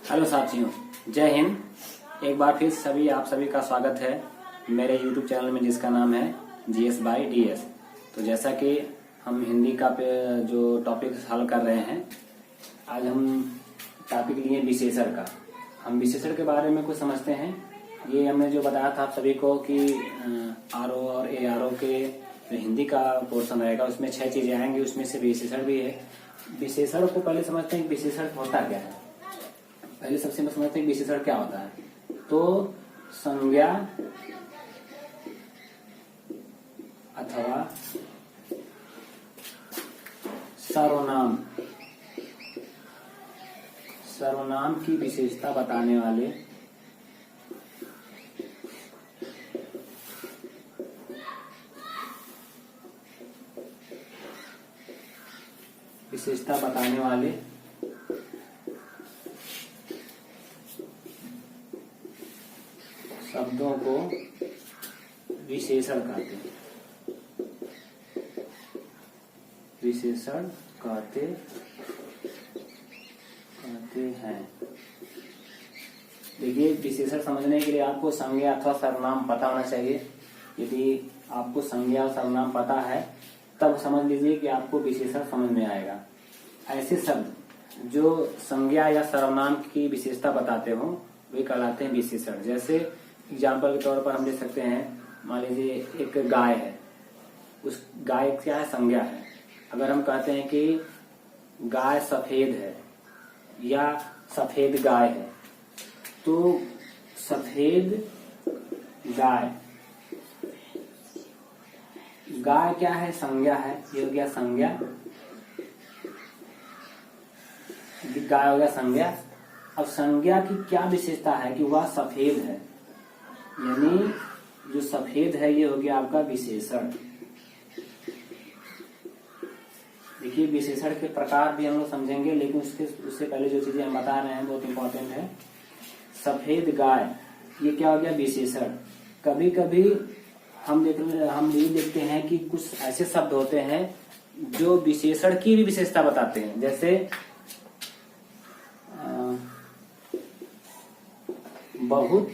Hello साथियों, जय हिंद। एक बार फिर आप सभी का स्वागत है मेरे YouTube चैनल में, जिसका नाम है GS by DS। तो जैसा कि हम हिंदी का जो टॉपिक हल कर रहे हैं, आज हम टॉपिक लिए विशेषण का। हम विशेषण के बारे में कुछ समझते हैं। ये हमने जो बताया था आप सभी को कि RO और ARO के जो हिंदी का पोर्शन रहेगा उसमें 6 चीजें आएंगी, उसमें से विशेषण भी है। विशेषण को पहले समझते हैं, विशेषण होता क्या है। पहले सबसे समझते हैं विशेषण क्या होता है। तो संज्ञा अथवा सर्वनाम की विशेषता बताने वाले शब्दों को विशेषण कहते हैं। देखिए, विशेषण समझने के लिए आपको संज्ञा अथवा सर्वनाम पता होना चाहिए। यदि आपको संज्ञा और सर्वनाम पता है तब समझ लीजिए कि आपको विशेषण समझ में आएगा। ऐसे शब्द जो संज्ञा या सर्वनाम की विशेषता बताते हो वे कहलाते हैं विशेषण। जैसे एग्जाम्पल के तौर पर हम ले सकते हैं, मान लीजिए एक गाय है, उस गाय क्या है, संज्ञा है। अगर हम कहते हैं कि गाय सफेद है या सफेद गाय है, तो सफेद गाय, गाय क्या है, संज्ञा है। ये हो गया संज्ञा, गाय हो गया संज्ञा। अब संज्ञा की क्या विशेषता है कि वह सफेद है, यानी जो सफेद है ये हो गया आपका विशेषण। देखिए, विशेषण के प्रकार भी हम लोग समझेंगे, लेकिन उससे पहले जो चीजें हम बता रहे हैं बहुत इंपॉर्टेंट है। सफेद गाय, ये क्या हो गया, विशेषण। कभी कभी हम ये देखते हैं कि कुछ ऐसे शब्द होते हैं जो विशेषण की भी विशेषता बताते हैं। जैसे बहुत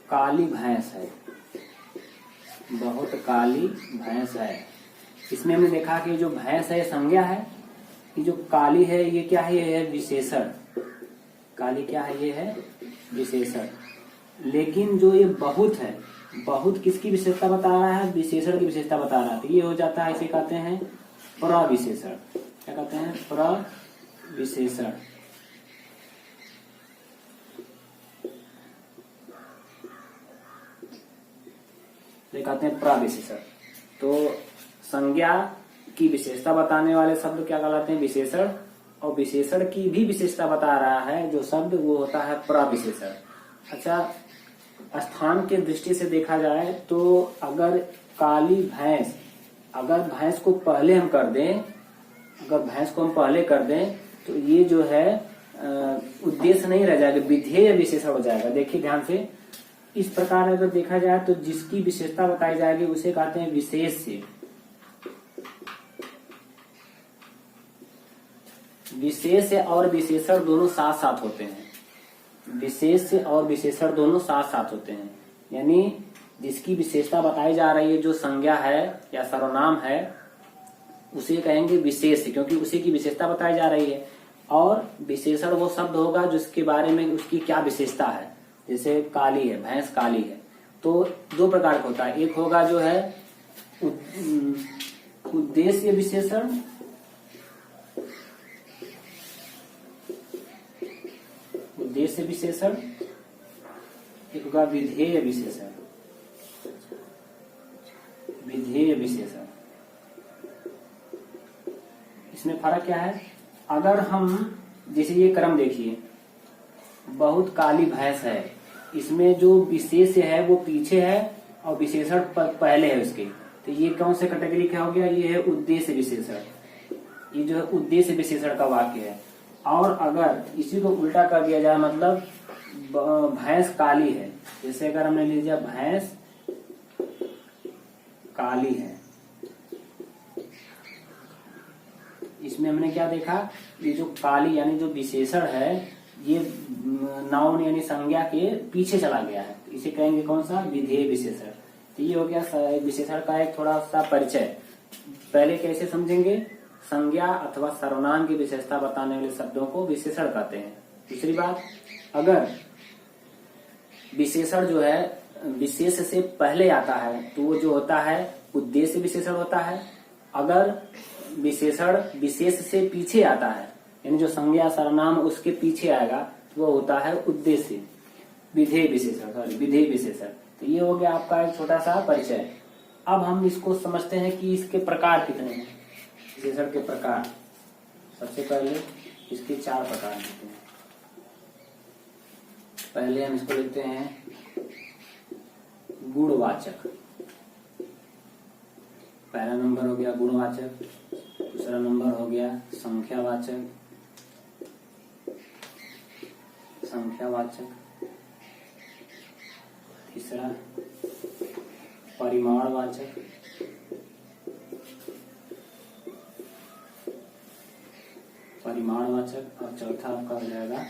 काली भैंस है, बहुत काली भैंस है। इसमें हमने देखा कि जो भैंस है संज्ञा है, कि जो काली है ये क्या है, ये है विशेषण। काली क्या है, ये है विशेषण। लेकिन जो ये बहुत है, बहुत किसकी विशेषता बता रहा है, विशेषण की विशेषता बता रहा है। तो ये हो जाता है, इसे कहते हैं प्रविशेषण। क्या कहते हैं, प्रविशेषण। कहते हैं प्रविशेषण। तो संज्ञा की विशेषता बताने वाले शब्द क्या कहलाते हैं, विशेषण। और विशेषण की भी विशेषता बता रहा है जो शब्द, वो होता है प्रविशेषण। अच्छा, स्थान के दृष्टि से देखा जाए तो अगर काली भैंस, अगर भैंस को पहले हम कर दें, अगर भैंस को हम पहले कर दें तो ये जो है उद्देश्य नहीं रह जाएगा, विधेय विशेषण हो जाएगा। देखिए ध्यान से, इस प्रकार अगर देखा जाए तो जिसकी विशेषता बताई जाएगी उसे कहते हैं विशेष्य। विशेष्य और विशेषण दोनों साथ साथ होते हैं। विशेष्य और विशेषण दोनों साथ साथ होते हैं, यानी जिसकी विशेषता बताई जा रही है, जो संज्ञा है या सर्वनाम है, उसे कहेंगे विशेष्य, क्योंकि उसी की विशेषता बताई जा रही है। और विशेषण वो शब्द होगा जिसके बारे में उसकी क्या विशेषता है। जैसे काली है, भैंस काली है, तो दो प्रकार का होता है। एक होगा जो है उद्देश्य विशेषण, उद्देश्य विशेषण। एक होगा विधेय विशेषण, विधेय विशेषण। इसमें फर्क क्या है, अगर हम जैसे ये क्रम देखिए, बहुत काली भैंस है, इसमें जो विशेष है वो पीछे है और विशेषण पहले है उसके, तो ये कौन से कैटेगरी का हो गया, ये है उद्देश्य विशेषण। ये जो है उद्देश्य विशेषण का वाक्य है। और अगर इसी को उल्टा कर दिया जाए, मतलब भैंस काली है, जैसे अगर हमने ले लिया भैंस काली है, इसमें हमने क्या देखा, ये जो काली यानी जो विशेषण है ये नाउन यानी संज्ञा के पीछे चला गया है, इसे कहेंगे कौन सा, विधेय विशेषण। तो ये हो गया विशेषण का एक थोड़ा सा परिचय। पहले कैसे समझेंगे, संज्ञा अथवा सर्वनाम की विशेषता बताने वाले शब्दों को विशेषण कहते हैं। दूसरी बात, अगर विशेषण जो है विशेष से पहले आता है तो वो जो होता है उद्देश्य विशेषण होता है। अगर विशेषण विशेष से पीछे आता है यानी जो संज्ञा सर्वनाम उसके पीछे आएगा तो वो होता है उद्देश्य विधेय विशेषण, विधेय विशेषण। तो ये हो गया आपका एक छोटा सा परिचय। अब हम इसको समझते हैं कि इसके प्रकार कितने हैं, विशेषण के प्रकार। सबसे पहले इसके 4 प्रकार होते हैं। पहले हम इसको लिखते हैं गुणवाचक। पहला नंबर हो गया गुणवाचक, दूसरा नंबर हो गया संख्यावाचक, तीसरा परिमाणवाचक, और चौथा आपका हो जाएगा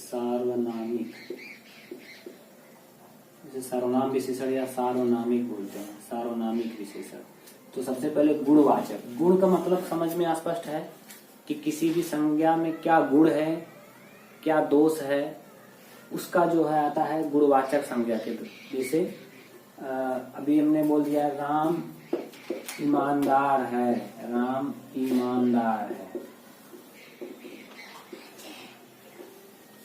सार्वनामिक। इसे सर्वनाम विशेषण या सार्वनामिक बोलते हैं, सार्वनामिक विशेषण। तो सबसे पहले गुणवाचक। गुण का मतलब समझ में स्पष्ट है कि किसी भी संज्ञा में क्या गुण है, क्या दोष है, उसका जो है आता है गुणवाचक संज्ञा के। जैसे अभी हमने बोल दिया राम ईमानदार है, राम ईमानदार है,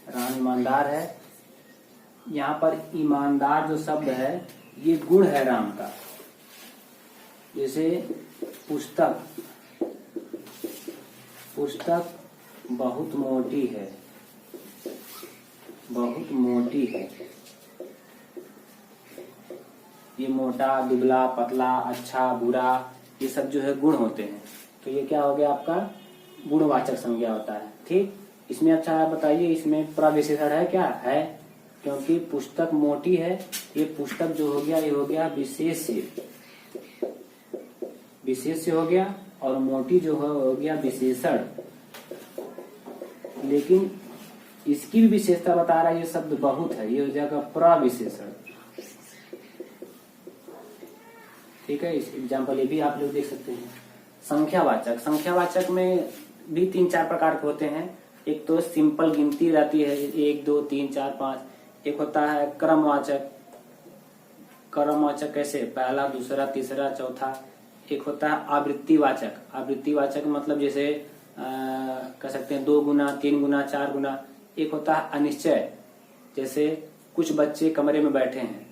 राम ईमानदार है। यहाँ पर ईमानदार जो शब्द है ये गुण है राम का। जैसे पुस्तक बहुत मोटी है, बहुत मोटी है। ये मोटा, दुबला, पतला, अच्छा, बुरा, ये सब जो है गुण होते हैं। तो ये क्या हो गया आपका गुणवाचक संज्ञा होता है। ठीक, इसमें अच्छा बताइए, इसमें प्रविशेषण है क्या है, क्योंकि पुस्तक मोटी है, ये पुस्तक जो हो गया ये हो गया विशेष से हो गया, और मोटी जो हो गया विशेषण। लेकिन इसकी भी विशेषता बता रहा है, ये शब्द बहुत है, ये हो जाएगा प्रविशेषण। ठीक है, इस एग्जाम्पल ये भी आप लोग देख सकते हैं। संख्यावाचक में भी 3-4 प्रकार के होते हैं। एक तो सिंपल गिनती रहती है 1 2 3 4 5। एक होता है क्रमवाचक कैसे, पहला, दूसरा, तीसरा, चौथा। एक होता है आवृत्तिवाचक मतलब जैसे कह सकते हैं 2 गुना, 3 गुना, 4 गुना। एक होता है अनिश्चय, जैसे कुछ बच्चे कमरे में बैठे हैं,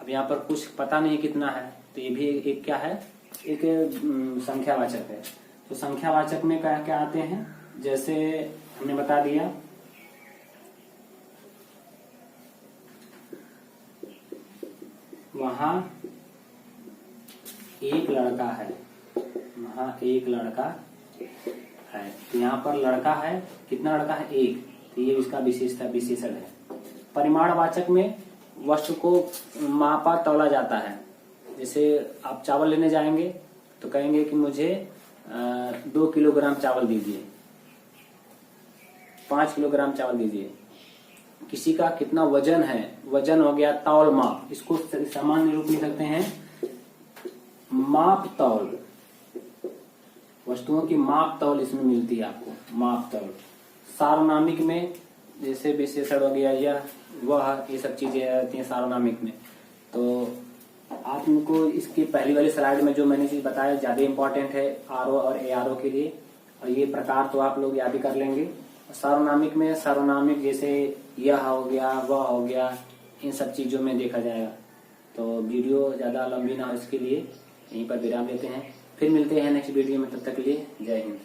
अब यहाँ पर कुछ पता नहीं कितना है, तो ये भी एक क्या है, एक संख्यावाचक है। तो संख्यावाचक में क्या क्या आते हैं, जैसे हमने बता दिया वहां एक लड़का है, तो यहाँ पर लड़का है, कितना लड़का है, एक। तो ये इसका विशेषण है। परिमाणवाचक में वस्तु को मापा तौला जाता है। जैसे आप चावल लेने जाएंगे तो कहेंगे कि मुझे 2 किलोग्राम चावल दीजिए, 5 किलोग्राम चावल दीजिए। किसी का कितना वजन है, वजन हो गया तौल माप। इसको सामान्य रूप में सकते हैं माप तौल, वस्तुओं की माप तौल इसमें मिलती है आपको, माप तौल। सार्वनामिक में जैसे विशेषण हो गया या वह, ये सब चीजें रहती हैं सार्वनामिक में। तो आप इनको इसकी पहली वाली स्लाइड में जो मैंने चीज बताया ज्यादा इंपॉर्टेंट है आरओ और एआरओ के लिए, और ये प्रकार तो आप लोग याद ही कर लेंगे। सार्वनामिक में सार्वनामिक जैसे यह हो गया, वह हो गया, इन सब चीजों में देखा जाएगा। तो वीडियो ज्यादा लंबी ना हो इसके लिए यहीं पर विराम देते हैं, फिर मिलते हैं नेक्स्ट वीडियो में। तब तक के लिए जय हिंद।